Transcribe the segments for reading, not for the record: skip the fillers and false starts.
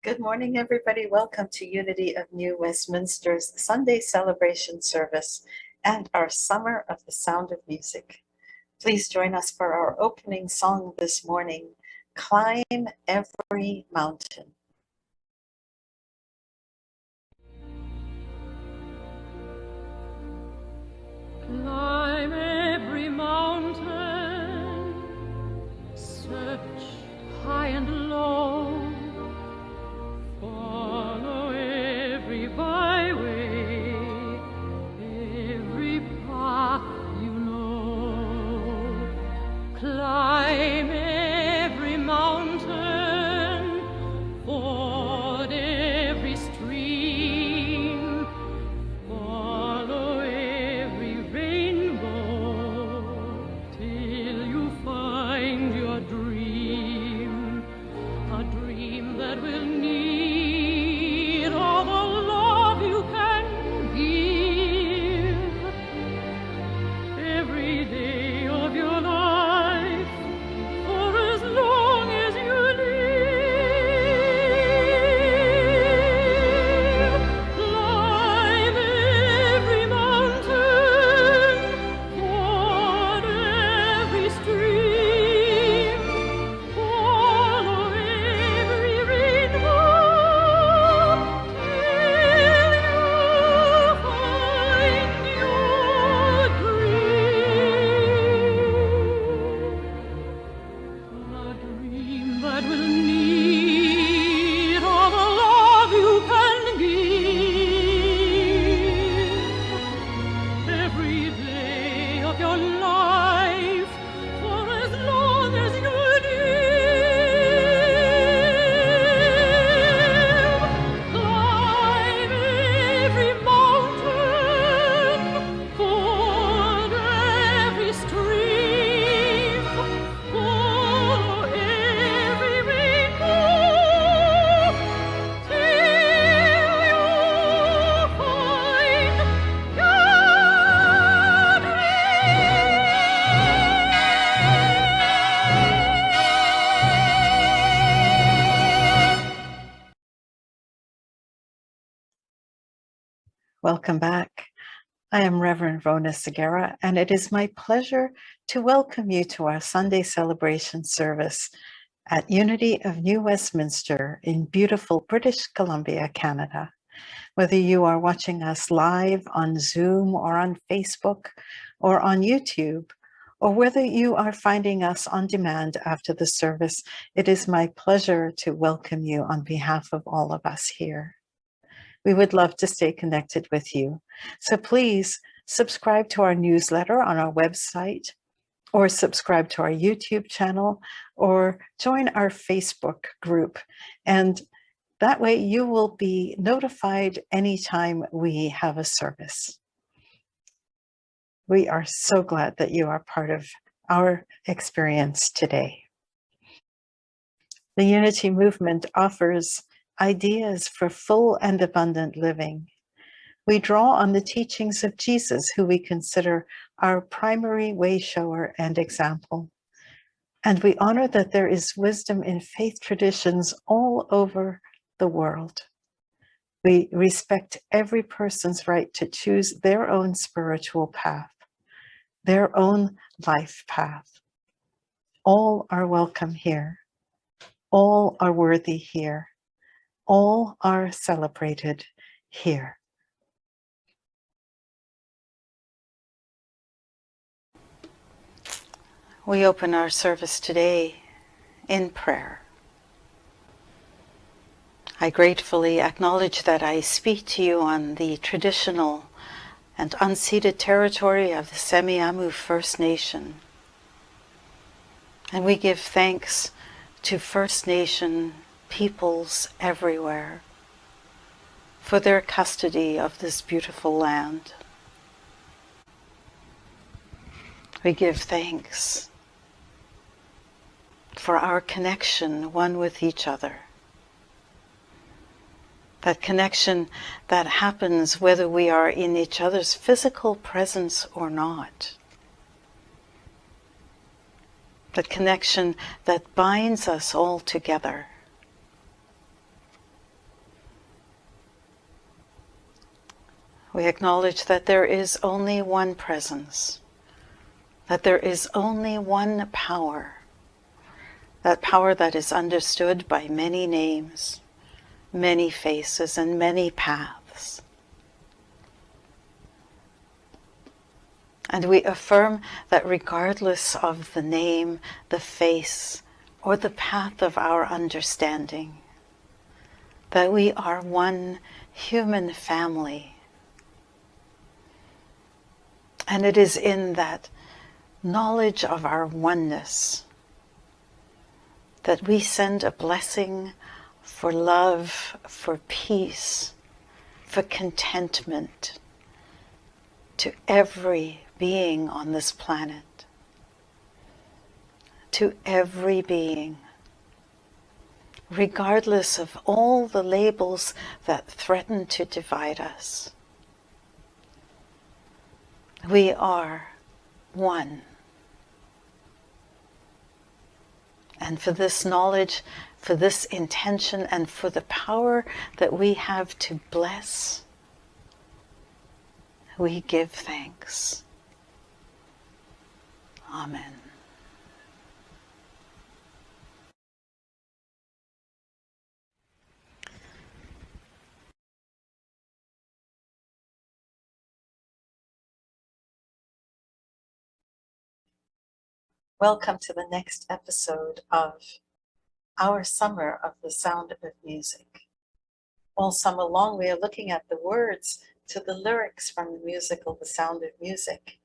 Good morning, everybody. Welcome to Unity of New Westminster's Sunday celebration service and our Summer of the Sound of Music. Please join us for our opening song this morning, Climb Every Mountain. Climb every mountain, search high and low, follow every byway, every path you know. Climb every mountain, ford every stream, follow every rainbow till you find your dream, a dream that will need all the love you can give every day of your life for as long as you live. Climb every mountain, ford every stream, follow every rainbow till you find your dream. A dream that will need all the love you can give every day of your life for as long as you live. Climb every mountain, ford every stream, follow every rainbow till you find your Welcome back. I am Reverend Rhona Segarra, and it is my pleasure to welcome you to our Sunday celebration service at Unity of New Westminster in beautiful British Columbia, Canada. Whether you are watching us live on Zoom or on Facebook or on YouTube, or whether you are finding us on demand after the service, it is my pleasure to welcome you on behalf of all of us here. We would love to stay connected with you. So please subscribe to our newsletter on our website, or subscribe to our YouTube channel, or join our Facebook group. And that way you will be notified anytime we have a service. We are so glad that you are part of our experience today. The Unity Movement offers ideas for full and abundant living. We draw on the teachings of Jesus, who we consider our primary way shower and example. And we honor that there is wisdom in faith traditions all over the world. We respect every person's right to choose their own spiritual path, their own life path. All are welcome here. All are worthy here. All are celebrated here. We open our service today in prayer. I gratefully acknowledge that I speak to you on the traditional and unceded territory of the Semiahmoo First Nation. And we give thanks to First Nation peoples everywhere for their custody of this beautiful land. We give thanks for our connection one with each other. That connection that happens whether we are in each other's physical presence or not. That connection that binds us all together. We acknowledge that there is only one presence, that there is only one power, that power that is understood by many names, many faces, and many paths. And we affirm that regardless of the name, the face, or the path of our understanding, that we are one human family. And it is in that knowledge of our oneness that we send a blessing for love, for peace, for contentment to every being on this planet, to every being, regardless of all the labels that threaten to divide us. We are one. And for this knowledge, for this intention, and for the power that we have to bless, we give thanks. Amen. Welcome to the next episode of our summer of the sound of music. All summer long, we are looking at the words to the lyrics from the musical The Sound of Music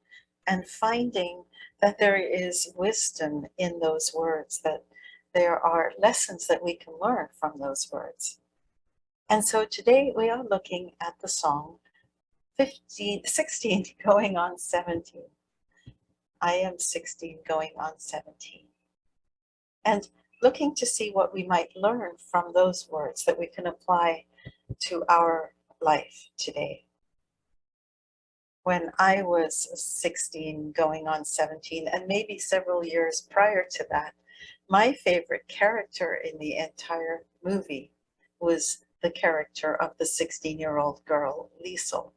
and finding that there is wisdom in those words, that there are lessons that we can learn from those words. And so today we are looking at the song 16 going on 17. I am 16 going on 17. And looking to see what we might learn from those words that we can apply to our life today. When I was 16 going on 17, and maybe several years prior to that, my favorite character in the entire movie was the character of the 16-year-old girl, Liesl.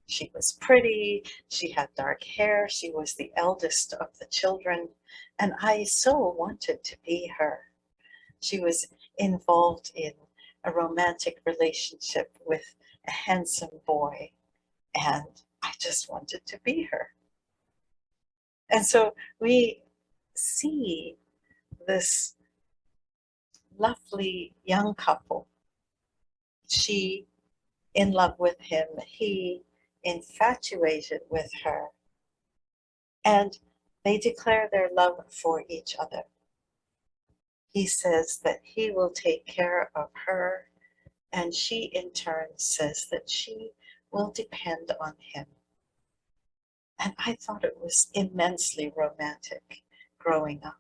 She was pretty, she had dark hair, she was the eldest of the children, and I so wanted to be her. She was involved in a romantic relationship with a handsome boy, and I just wanted to be her. And so we see this lovely young couple. She in love with him, he infatuated with her, and they declare their love for each other. He says that he will take care of her, and she in turn says that she will depend on him. And I thought it was immensely romantic growing up.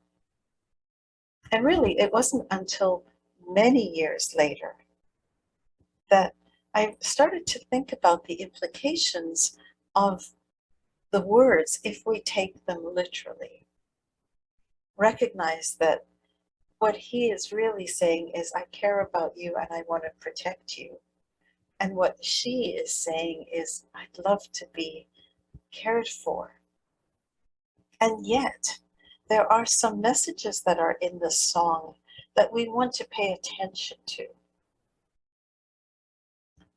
And really, it wasn't until many years later that I started to think about the implications of the words if we take them literally. Recognize that what he is really saying is, I care about you and I want to protect you. And what she is saying is, I'd love to be cared for. And yet, there are some messages that are in this song that we want to pay attention to.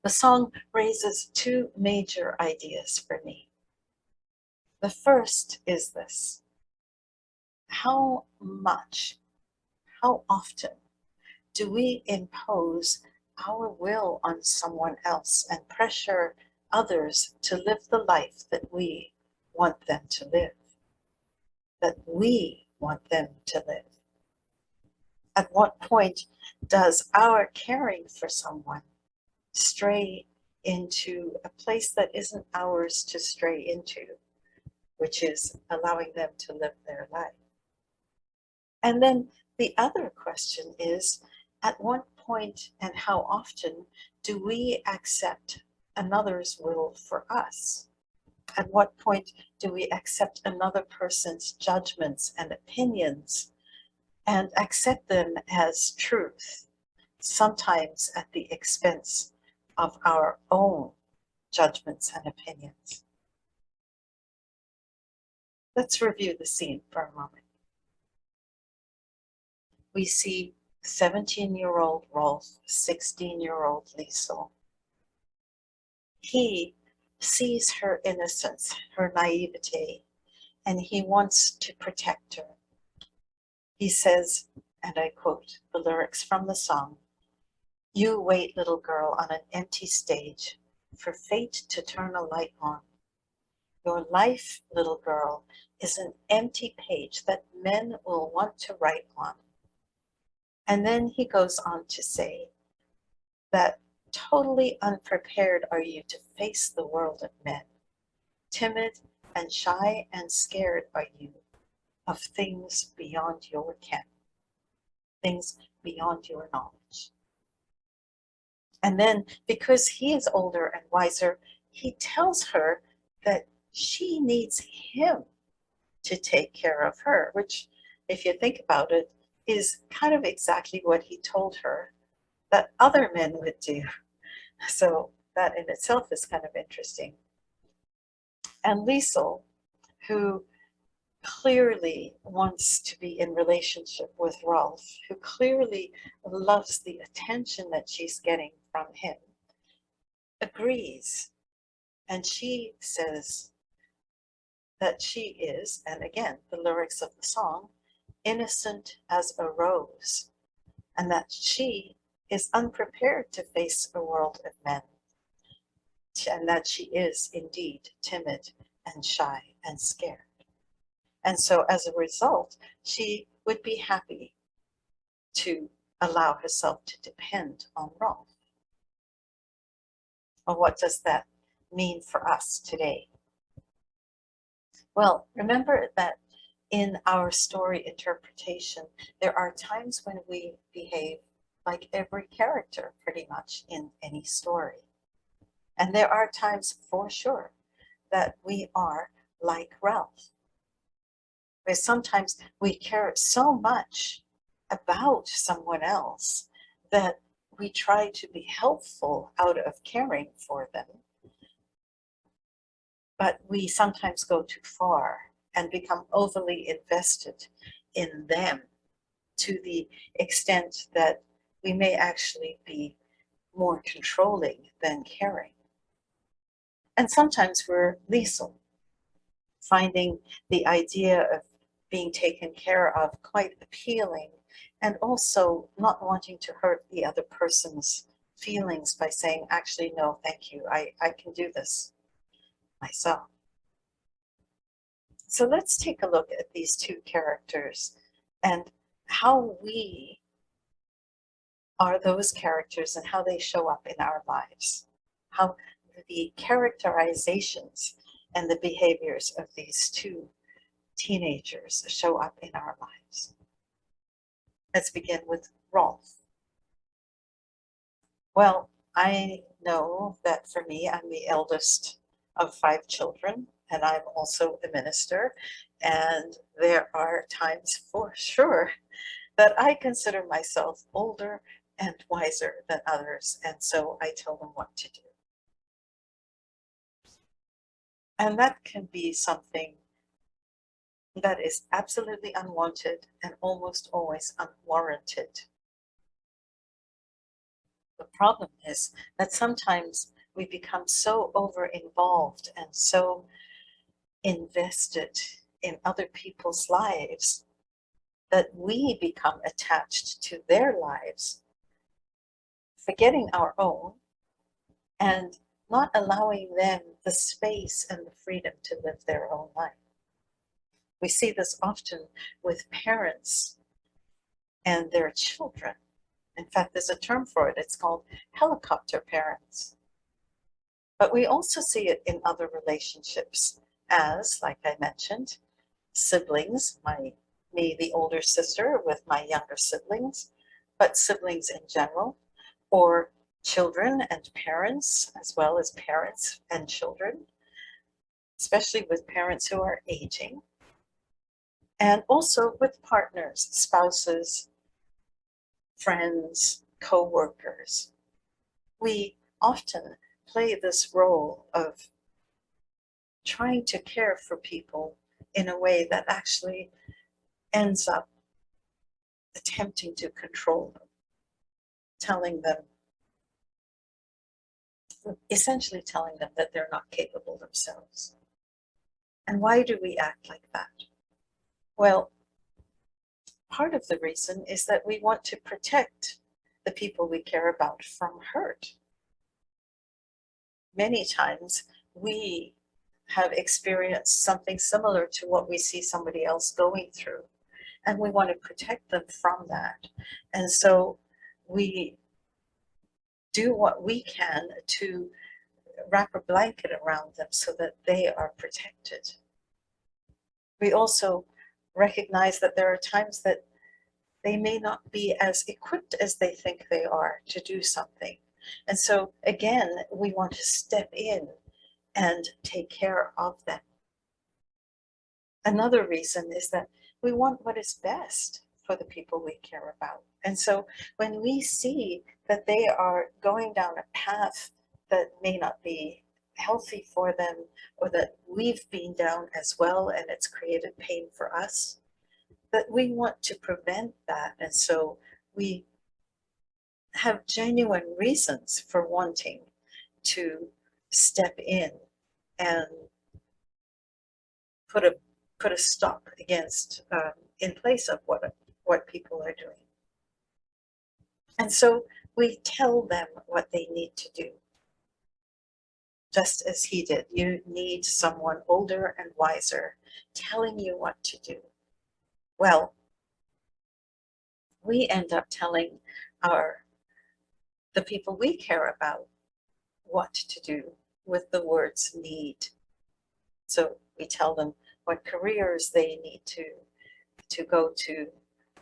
The song raises two major ideas for me. The first is this: how much, how often do we impose our will on someone else and pressure others to live the life that we want them to live, that we want them to live? At what point does our caring for someone stray into a place that isn't ours to stray into, which is allowing them to live their life? And then the other question is, at what point and how often do we accept another's will for us? At what point do we accept another person's judgments and opinions and accept them as truth, sometimes at the expense of our own judgments and opinions. Let's review the scene for a moment. We see 17-year-old Rolf, 16-year-old Liesl. He sees her innocence, her naivete, and he wants to protect her. He says, and I quote the lyrics from the song, "You wait, little girl, on an empty stage for fate to turn a light on. Your life, little girl, is an empty page that men will want to write on." And then he goes on to say that totally unprepared are you to face the world of men. Timid and shy and scared are you of things beyond your ken, things beyond your knowledge. And then, because he is older and wiser, he tells her that she needs him to take care of her, which, if you think about it, is kind of exactly what he told her that other men would do. So that in itself is kind of interesting. And Liesl, who clearly wants to be in relationship with Rolf, who clearly loves the attention that she's getting from him, agrees. And she says that she is, and again, the lyrics of the song, innocent as a rose, and that she is unprepared to face a world of men, and that she is indeed timid and shy and scared. And so as a result, she would be happy to allow herself to depend on Rolf. Well, what does that mean for us today? Well, remember that in our story interpretation, there are times when we behave like every character pretty much in any story. And there are times for sure that we are like Ralph, where sometimes we care so much about someone else that we try to be helpful out of caring for them, but we sometimes go too far and become overly invested in them to the extent that we may actually be more controlling than caring. And sometimes we're Liesl, finding the idea of being taken care of quite appealing, and also not wanting to hurt the other person's feelings by saying, actually, no, thank you, I can do this myself. So let's take a look at these two characters and how we are those characters and how they show up in our lives, how the characterizations and the behaviors of these two teenagers show up in our lives. Let's begin with Rolf. Well, I know that for me, I'm the eldest of 5 children, and I'm also a minister, and there are times for sure that I consider myself older and wiser than others, and so I tell them what to do. And that can be something that is absolutely unwanted and almost always unwarranted. The problem is that sometimes we become so over-involved and so invested in other people's lives that we become attached to their lives, forgetting our own and not allowing them the space and the freedom to live their own life. We see this often with parents and their children. In fact, there's a term for it. It's called helicopter parents. But we also see it in other relationships as, like I mentioned, siblings, me, the older sister with my younger siblings, but siblings in general, or children and parents, as well as parents and children, especially with parents who are aging, and also with partners, spouses, friends, co-workers. We often play this role of trying to care for people in a way that actually ends up attempting to control them, essentially telling them that they're not capable themselves. And why do we act like that? Well, part of the reason is that we want to protect the people we care about from hurt. Many times we have experienced something similar to what we see somebody else going through, and we want to protect them from that. And so we do what we can to wrap a blanket around them so that they are protected. We also recognize that there are times that they may not be as equipped as they think they are to do something. And so again, we want to step in and take care of them. Another reason is that we want what is best for the people we care about. And so when we see that they are going down a path that may not be healthy for them, or that we've been down as well and it's created pain for us, that we want to prevent that. And so we have genuine reasons for wanting to step in and put a stop against, in place of what people are doing. And so we tell them what they need to do. Just as he did, you need someone older and wiser telling you what to do. Well, we end up telling the people we care about what to do with the words need. So we tell them what careers they need to go to,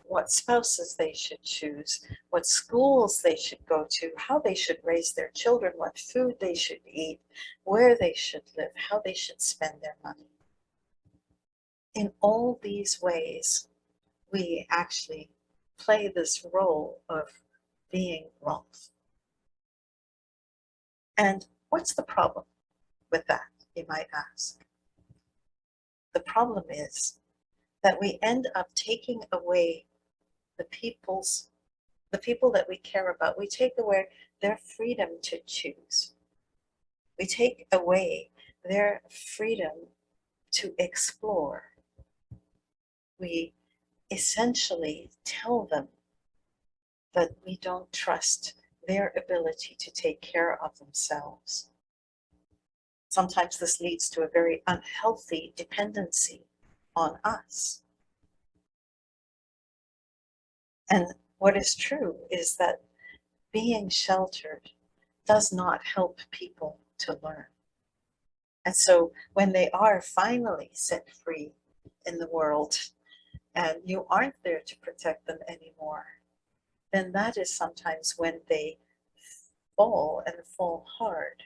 what spouses they should choose, what schools they should go to, how they should raise their children, what food they should eat, where they should live, how they should spend their money. In all these ways, we actually play this role of being Rolf. And what's the problem with that, you might ask? The problem is that we end up taking away the people that we care about. We take away their freedom to choose. We take away their freedom to explore. We essentially tell them that we don't trust their ability to take care of themselves. Sometimes this leads to a very unhealthy dependency on us. And what is true is that being sheltered does not help people to learn. And so when they are finally set free in the world and you aren't there to protect them anymore, then that is sometimes when they fall, and fall hard,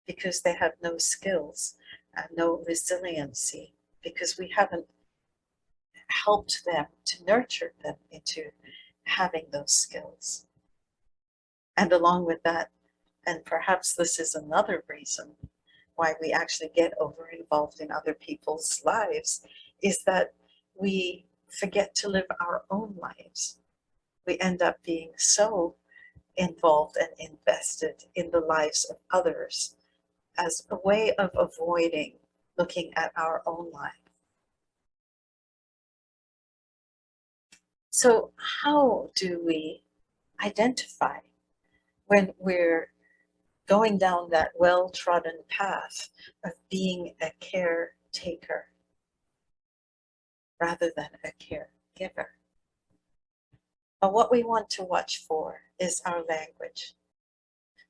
because they have no skills and no resiliency, because we haven't helped them to nurture them into having those skills. And along with that, and perhaps this is another reason why we actually get over involved in other people's lives, is that we forget to live our own lives. We end up being so involved and invested in the lives of others as a way of avoiding looking at our own life. So how do we identify when we're going down that well-trodden path of being a caretaker rather than a caregiver? But what we want to watch for is our language.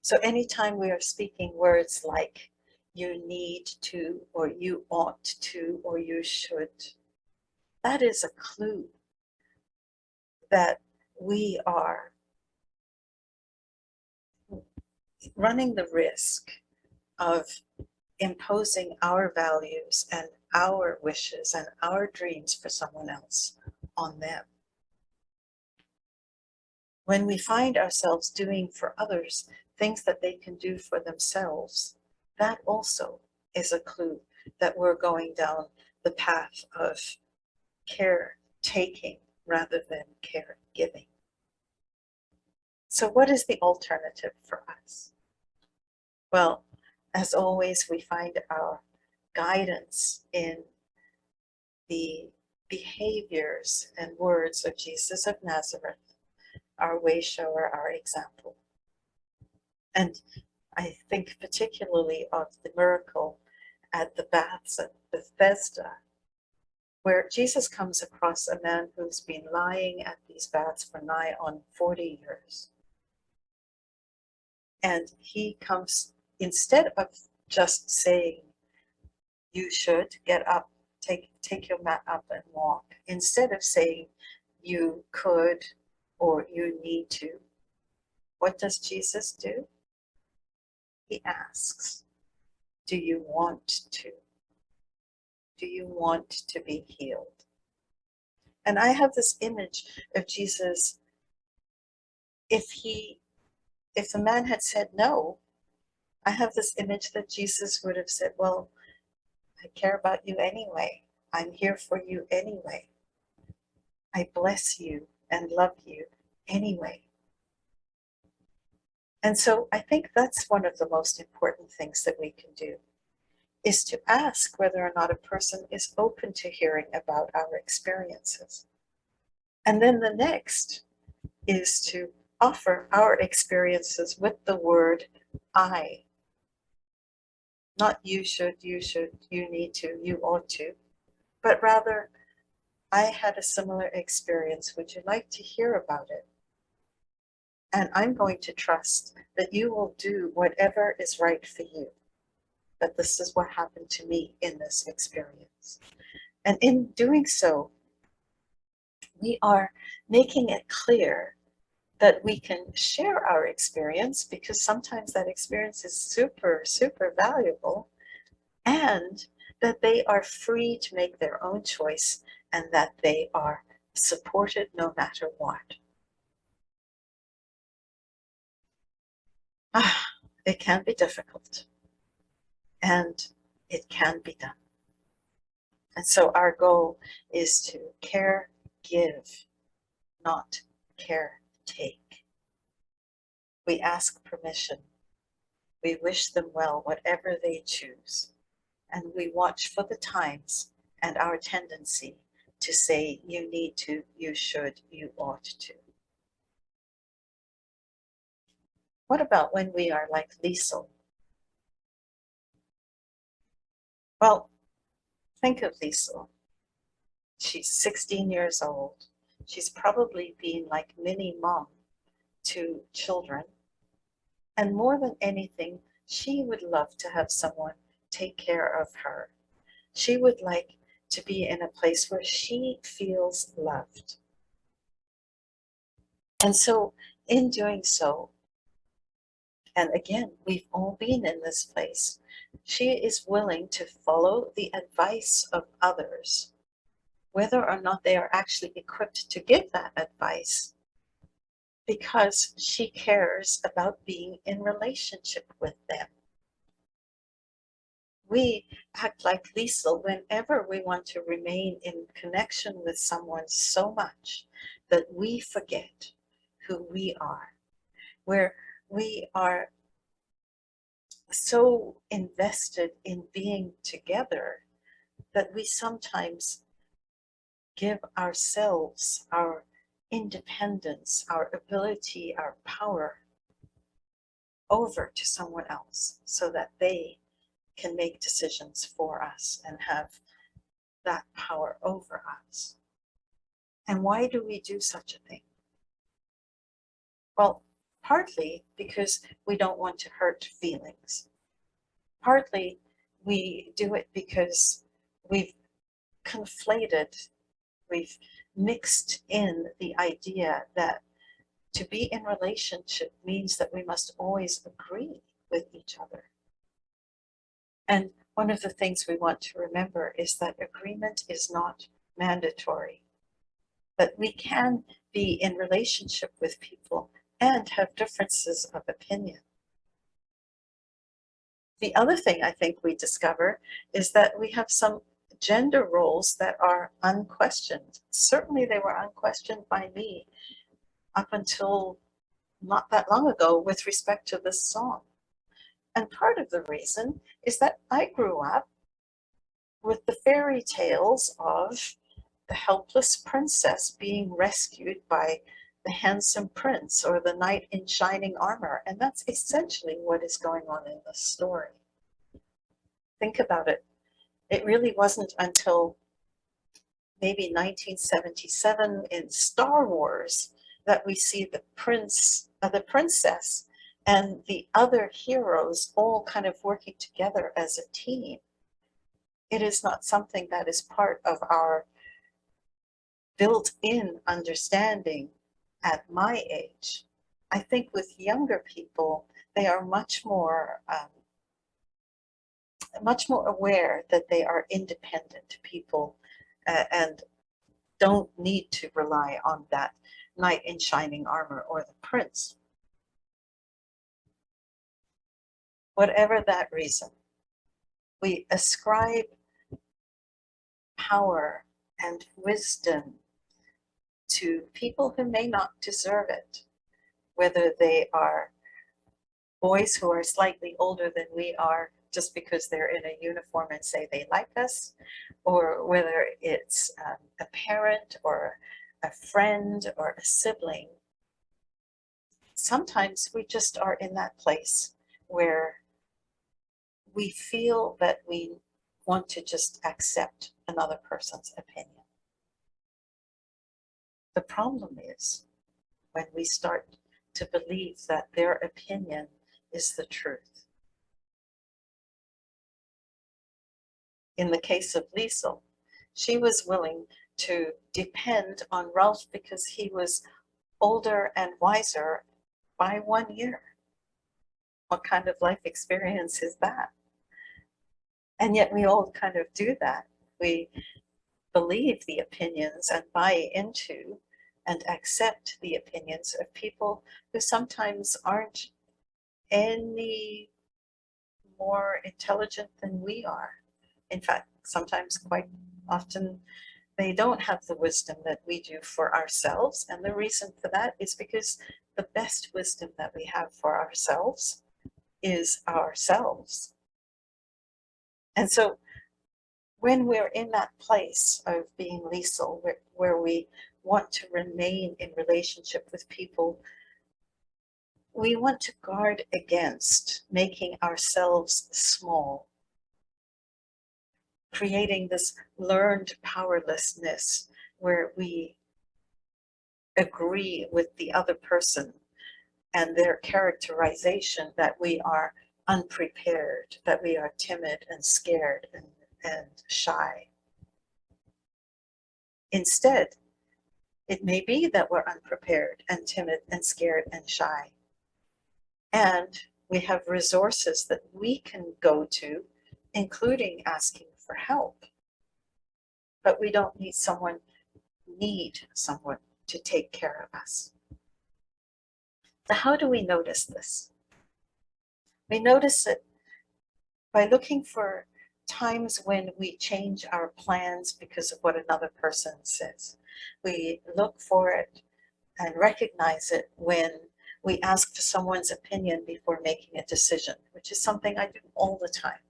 So anytime we are speaking words like you need to, or you ought to, or you should, that is a clue that we are running the risk of imposing our values and our wishes and our dreams for someone else on them. When we find ourselves doing for others things that they can do for themselves, that also is a clue that we're going down the path of care taking rather than care giving. So what is the alternative for us? Well, as always, we find our guidance in the behaviors and words of Jesus of Nazareth, our way shower, our example. And I think particularly of the miracle at the baths at Bethesda, where Jesus comes across a man who's been lying at these baths for nigh on 40 years. And he comes, instead of just saying, you should get up, take your mat up and walk, instead of saying you could or you need to, what does Jesus do? He asks, do you want to? Do you want to be healed? And I have this image of Jesus, if the man had said no, I have this image that Jesus would have said, well, I care about you anyway. I'm here for you anyway. I bless you and love you anyway. And so I think that's one of the most important things that we can do, is to ask whether or not a person is open to hearing about our experiences. And then the next is to offer our experiences with the word I. Not you should, you need to, you ought to, but rather, I had a similar experience. Would you like to hear about it? And I'm going to trust that you will do whatever is right for you. That this is what happened to me in this experience. And in doing so, we are making it clear that we can share our experience, because sometimes that experience is super, super valuable, and that they are free to make their own choice and that they are supported no matter what. It can be difficult, and it can be done. And so our goal is to care, give, not care, take. We ask permission. We wish them well, whatever they choose. And we watch for the times and our tendency to say, you need to, you should, you ought to. What about when we are like Liesl? Well, think of Liesl. She's 16 years old. She's probably been like mini mom to children. And more than anything, she would love to have someone take care of her. She would like to be in a place where she feels loved. And so in doing so, and again, we've all been in this place, she is willing to follow the advice of others, whether or not they are actually equipped to give that advice, because she cares about being in relationship with them. We act like Liesl whenever we want to remain in connection with someone so much that we forget who we are, where we are so invested in being together that we sometimes give ourselves, our independence, our ability, our power over to someone else so that they can make decisions for us and have that power over us. And why do we do such a thing? Well, partly because we don't want to hurt feelings. Partly we do it because we've conflated, we've mixed in the idea that to be in relationship means that we must always agree with each other. And one of the things we want to remember is that agreement is not mandatory, that we can be in relationship with people and have differences of opinion. The other thing I think we discover is that we have some gender roles that are unquestioned. Certainly they were unquestioned by me up until not that long ago with respect to this song. And part of the reason is that I grew up with the fairy tales of the helpless princess being rescued by the handsome prince or the knight in shining armor. And that's essentially what is going on in the story. Think about it. It really wasn't until maybe 1977 in Star Wars that we see the princess and the other heroes all kind of working together as a team. It is not something that is part of our built-in understanding at my age. I think with younger people, they are much more aware that they are independent people and don't need to rely on that knight in shining armor or the prince. Whatever that reason, we ascribe power and wisdom to people who may not deserve it, whether they are boys who are slightly older than we are just because they're in a uniform and say they like us, or whether it's a parent or a friend or a sibling. Sometimes we just are in that place where we feel that we want to just accept another person's opinion. The problem is when we start to believe that their opinion is the truth. In the case of Liesl, she was willing to depend on Rolf because he was older and wiser by 1 year. What kind of life experience is that? And yet we all kind of do that. We believe the opinions and buy into and accept the opinions of people who sometimes aren't any more intelligent than we are. In fact, sometimes quite often they don't have the wisdom that we do for ourselves. And the reason for that is because the best wisdom that we have for ourselves is ourselves. And so when we're in that place of being Liesl, where we want to remain in relationship with people, we want to guard against making ourselves small, creating this learned powerlessness where we agree with the other person and their characterization that we are unprepared, that we are timid and scared and shy. Instead, it may be that we're unprepared and timid and scared and shy. And we have resources that we can go to, including asking for help. But we don't need someone to take care of us. So how do we notice this? We notice it by looking for times when we change our plans because of what another person says. We look for it and recognize it when we ask for someone's opinion before making a decision, which is something I do all the time.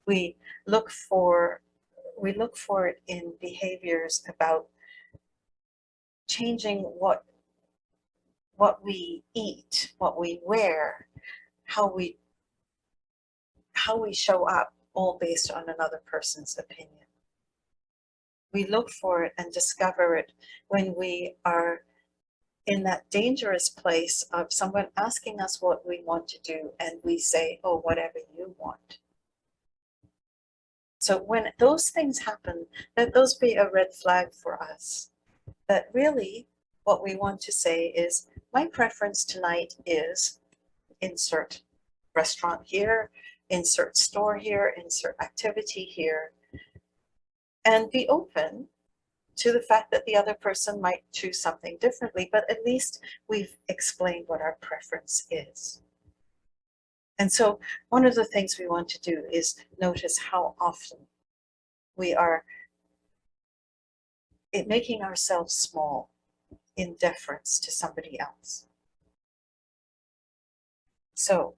We look for it in behaviors about changing what we eat, what we wear, how we show up, all based on another person's opinion. We look for it and discover it when we are in that dangerous place of someone asking us what we want to do and we say, oh, whatever you want. So when those things happen, let those be a red flag for us. That really what we want to say is, my preference tonight is insert restaurant here, insert store here, insert activity here, and be open to the fact that the other person might choose something differently, but at least we've explained what our preference is. And so one of the things we want to do is notice how often we are making ourselves small in deference to somebody else. So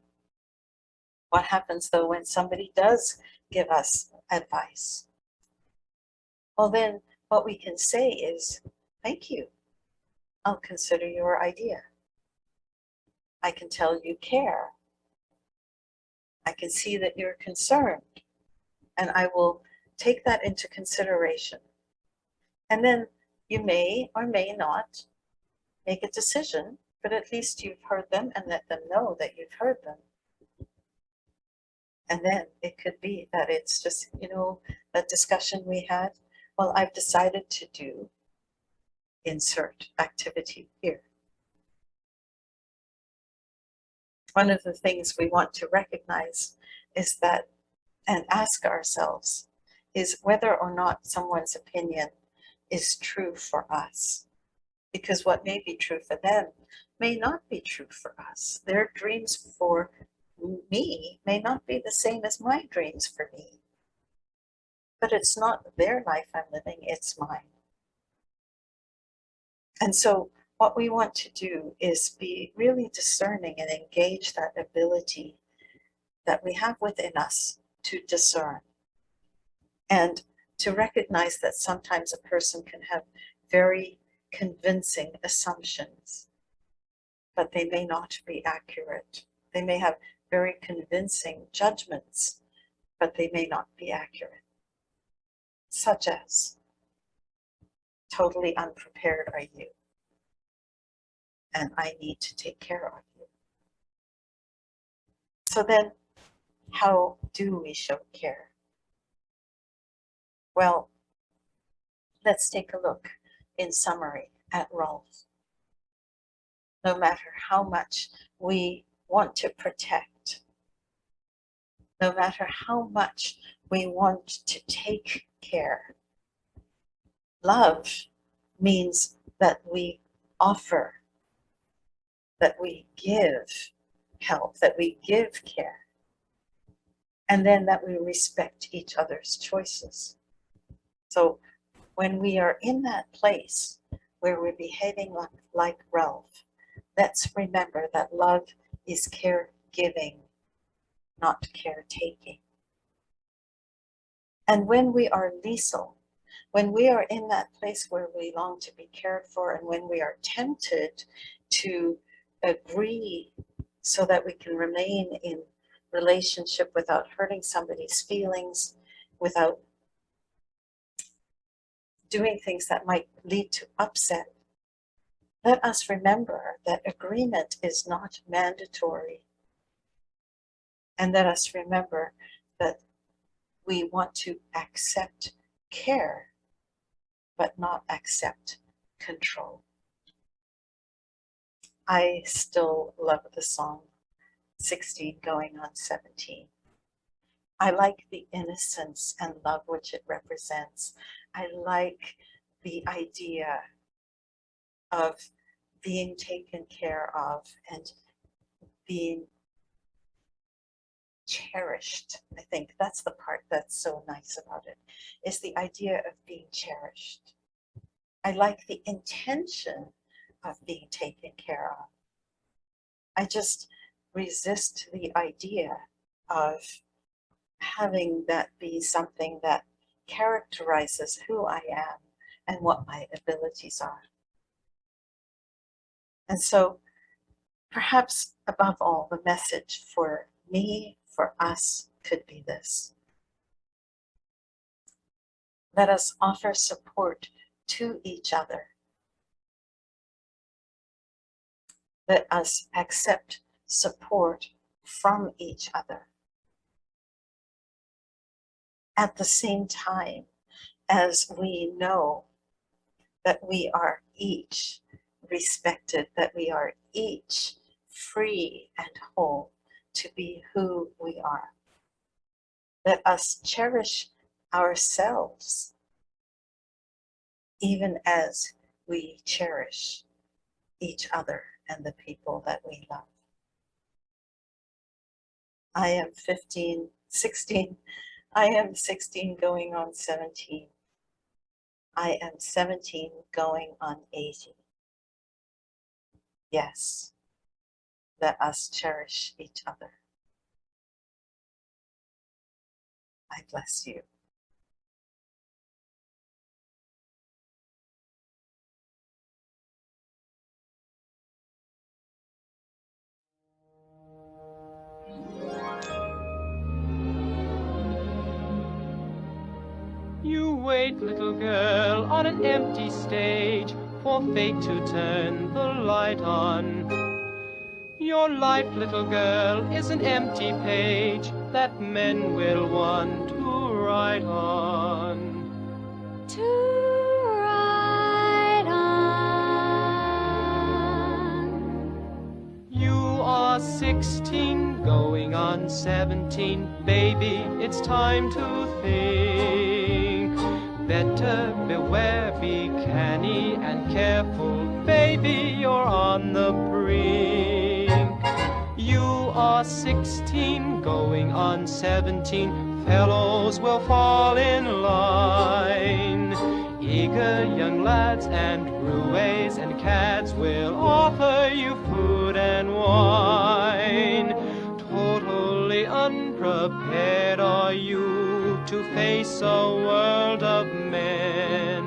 what happens though when somebody does give us advice? Well, then what we can say is, thank you. I'll consider your idea. I can tell you care. I can see that you're concerned, and I will take that into consideration. And then you may or may not make a decision, but at least you've heard them and let them know that you've heard them. And then it could be that it's just, that discussion we had, well, I've decided to do insert activity here. One of the things we want to recognize is that, and ask ourselves, is whether or not someone's opinion is true for us. Because what may be true for them may not be true for us. Their dreams for me may not be the same as my dreams for me. But it's not their life I'm living, it's mine. And so what we want to do is be really discerning and engage that ability that we have within us to discern. And to recognize that sometimes a person can have very convincing assumptions, but they may not be accurate. They may have very convincing judgments, but they may not be accurate. Such as, totally unprepared are you, and I need to take care of you. So then, how do we show care? Well, let's take a look in summary at Rolf. No matter how much we want to protect, no matter how much we want to take care, love means that we offer, that we give help, that we give care, and then that we respect each other's choices. So when we are in that place where we're behaving like Rolf, let's remember that love is caregiving, not caretaking. And when we are Liesl, when we are in that place where we long to be cared for, and when we are tempted to agree so that we can remain in relationship without hurting somebody's feelings, without doing things that might lead to upset, let us remember that agreement is not mandatory. And let us remember that we want to accept care, but not accept control. I still love the song 16 going on 17. I like the innocence and love which it represents. I like the idea of being taken care of and being cherished. I think that's the part that's so nice about it, is the idea of being cherished. I like the intention of being taken care of. I just resist the idea of having that be something that characterizes who I am and what my abilities are. And so perhaps above all, the message for me, for us, could be this. Let us offer support to each other. Let us accept support from each other. At the same time as we know that we are each respected, that we are each free and whole to be who we are. Let us cherish ourselves even as we cherish each other and the people that we love. I am 15, 16. I am 16 going on 17. I am 17 going on 80. Yes, let us cherish each other. I bless you. You wait, little girl, on an empty stage for fate to turn the light on. Your life, little girl, is an empty page that men will want to write on. To write on. You are 16, going on 17. Baby, it's time to think. Better beware, be canny and careful. Baby, you're on the brink. You are 16, going on 17. Fellows will fall in line. Eager young lads and roués and cads will offer you food and wine. Totally unprepared are you to face a world of men.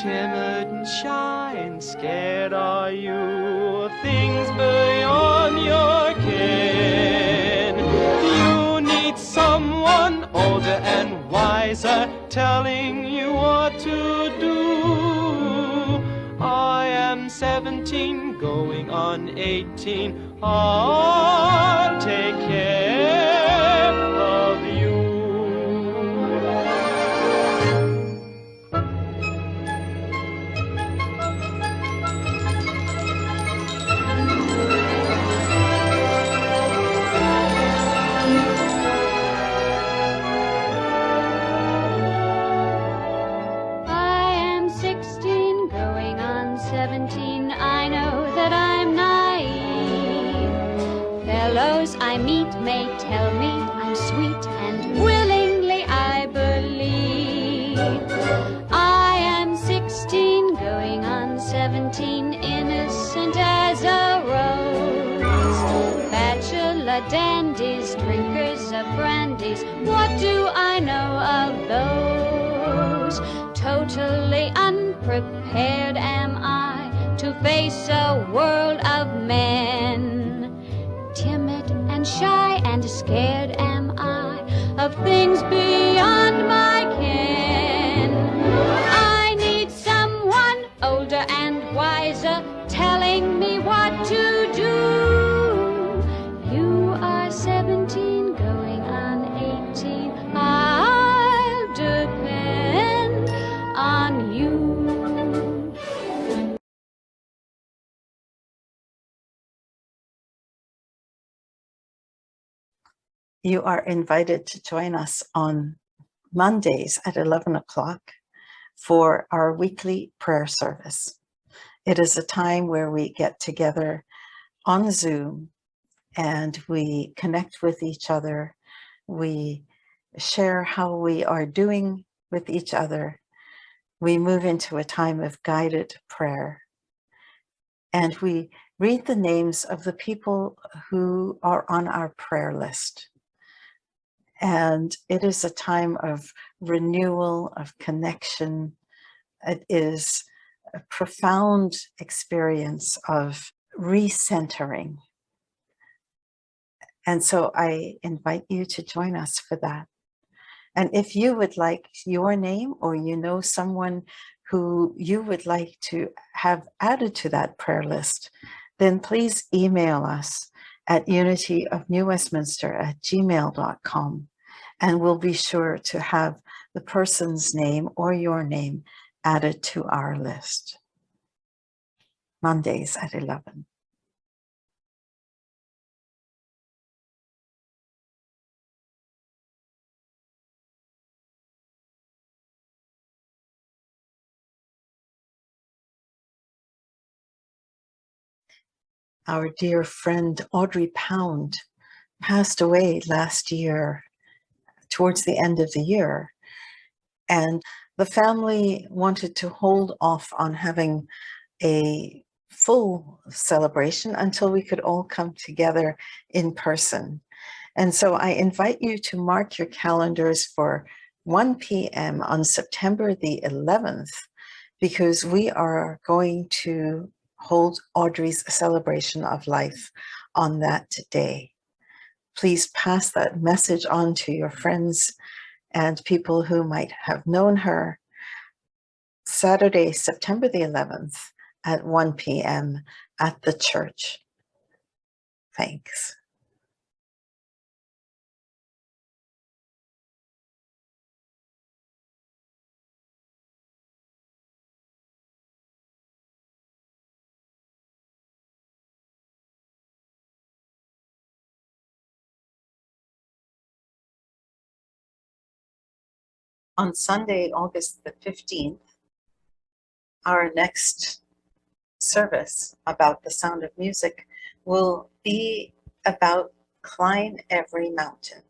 Timid and shy and scared are you, things beyond your ken. You need someone older and wiser telling you what to do. I am 17 going on 18. I'll take care of you. I am 16, going on 17. I know that I'm naive. Fellows I meet may tell me I'm sweet, and willingly I believe. I am 16, going on 17, innocent as a rose. Bachelor dandies, drinkers of brandies, what do I know of those? Totally unprepared am I to face a world of men. Timid and shy and scared am I of things beyond my ken. I need someone older and wiser telling me what to do. You are 17 going on 18. I'll depend on you. You are invited to join us on Mondays at 11 o'clock for our weekly prayer service. It is a time where we get together on Zoom and we connect with each other. We share how we are doing with each other. We move into a time of guided prayer. And we read the names of the people who are on our prayer list. And it is a time of renewal, of connection. It is a profound experience of recentering. And so I invite you to join us for that. And if you would like your name, or you know someone who you would like to have added to that prayer list, then please email us at unityofnewwestminster@gmail.com, and we'll be sure to have the person's name or your name added to our list. Mondays at 11. Our dear friend Audrey Pound passed away last year, towards the end of the year. And the family wanted to hold off on having a full celebration until we could all come together in person. And so I invite you to mark your calendars for 1 p.m. on September the 11th, because we are going to hold Audrey's celebration of life on that day. Please pass that message on to your friends and people who might have known her. Saturday, September the 11th at 1 p.m. at the church. Thanks. On Sunday, August the 15th, our next service about the sound of music will be about Climb Every Mountain.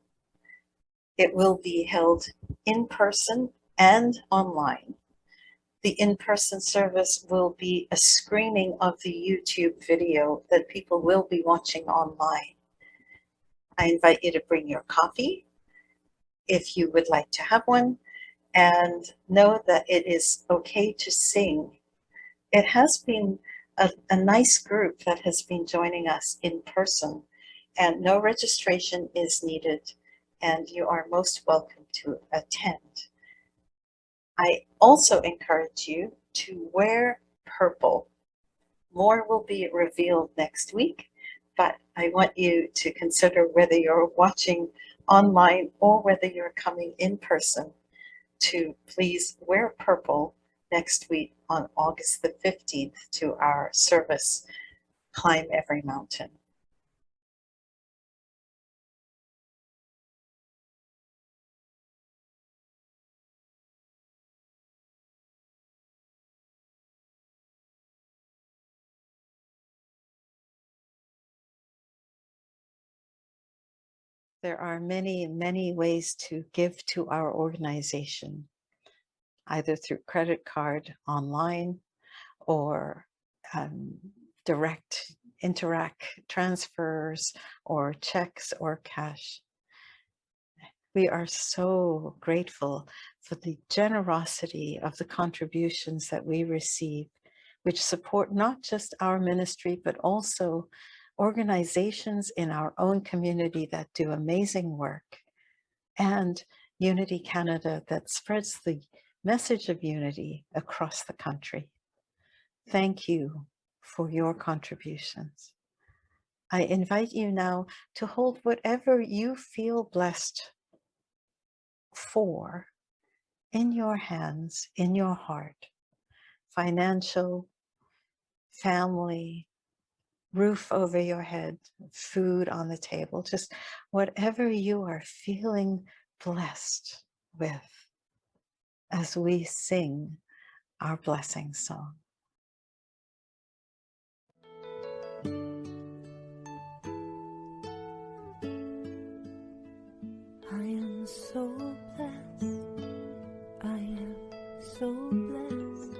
It will be held in person and online. The in-person service will be a screening of the YouTube video that people will be watching online. I invite you to bring your coffee if you would like to have one, and know that it is okay to sing. It has been a nice group that has been joining us in person, and no registration is needed, and you are most welcome to attend. I also encourage you to wear purple. More will be revealed next week, but I want you to consider whether you're watching online or whether you're coming in person to please wear purple next week on August the 15th to our service, Climb Every Mountain. There are many, many ways to give to our organization, either through credit card online or direct Interac transfers or checks or cash. We are so grateful for the generosity of the contributions that we receive, which support not just our ministry, but also organizations in our own community that do amazing work, and Unity Canada that spreads the message of unity across the country. Thank you for your contributions. I invite you now to hold whatever you feel blessed for in your hands, in your heart. Financial, family, roof over your head, food on the table, just whatever you are feeling blessed with as we sing our blessing song. I am so blessed. I am so blessed.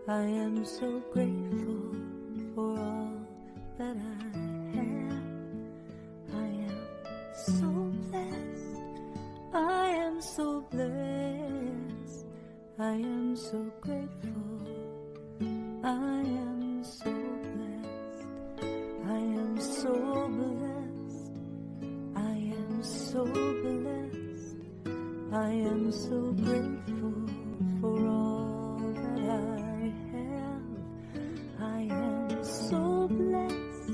I am so grateful for all that I have. I am so blessed. I am so blessed. I am so grateful. I am so blessed. I am so blessed. I am so blessed. I am so grateful for all that I have. I am so blessed.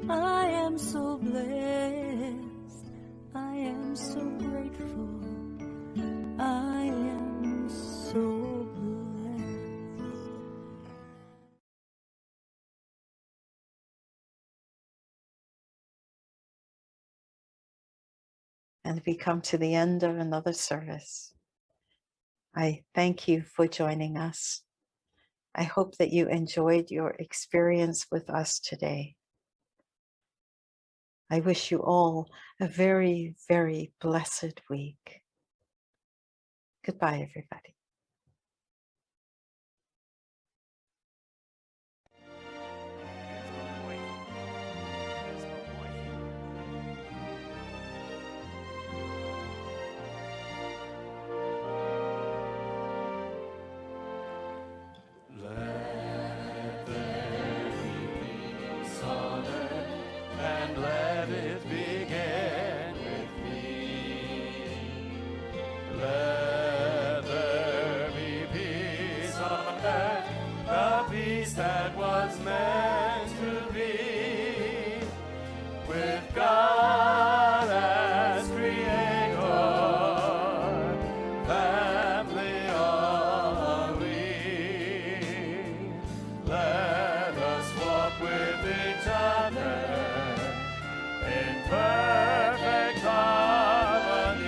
I am so blessed. I am so grateful. I am so blessed. And we come to the end of another service. I thank you for joining us. I hope that you enjoyed your experience with us today. I wish you all a very, very blessed week. Goodbye, everybody. And let it begin with me. Let there be peace on earth, the peace that was meant to be, with God as creator, family all we. Let us walk with each other in perfect harmony.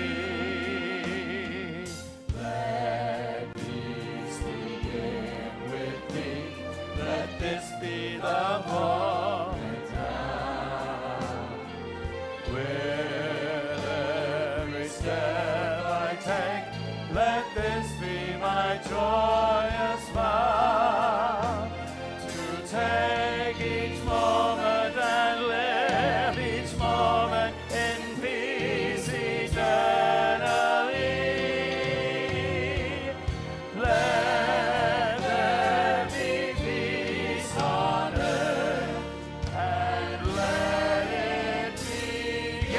Let peace begin with me. Let this be the moment now. With every step I take, let this be my joyous vow. To take each moment and live each moment in peace eternally. Let there be peace on earth, and let it begin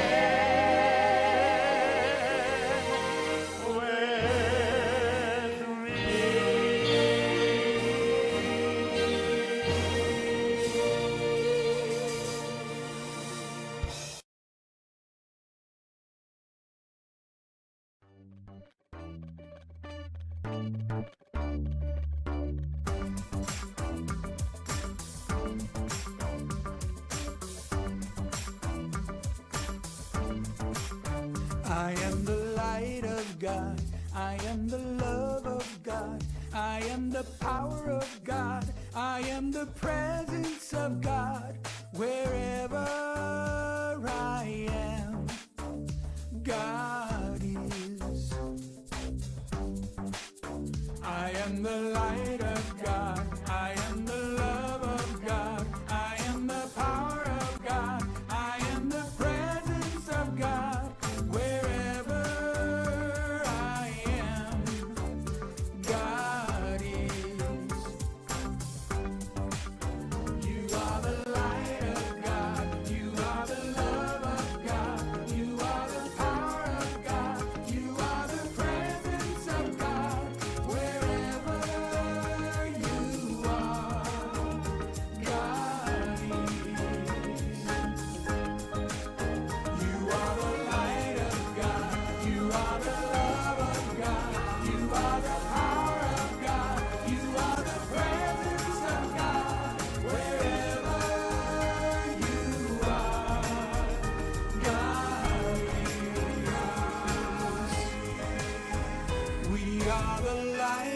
with me. I am the light of God. I am the love of God. I am the power of God. I am the presence of God. Wherever I am, God is. I am the light of God. I am the love of God. I am the power of God. I am the presence of God. Wherever I am, God is. You are the light of God. You are the love of God. You are the power of God. You are the presence of God. Wherever you are, God is. You are the light of God. You are the love of God. You are the power of God. You are the presence of God. Wherever you are, God is. We are the light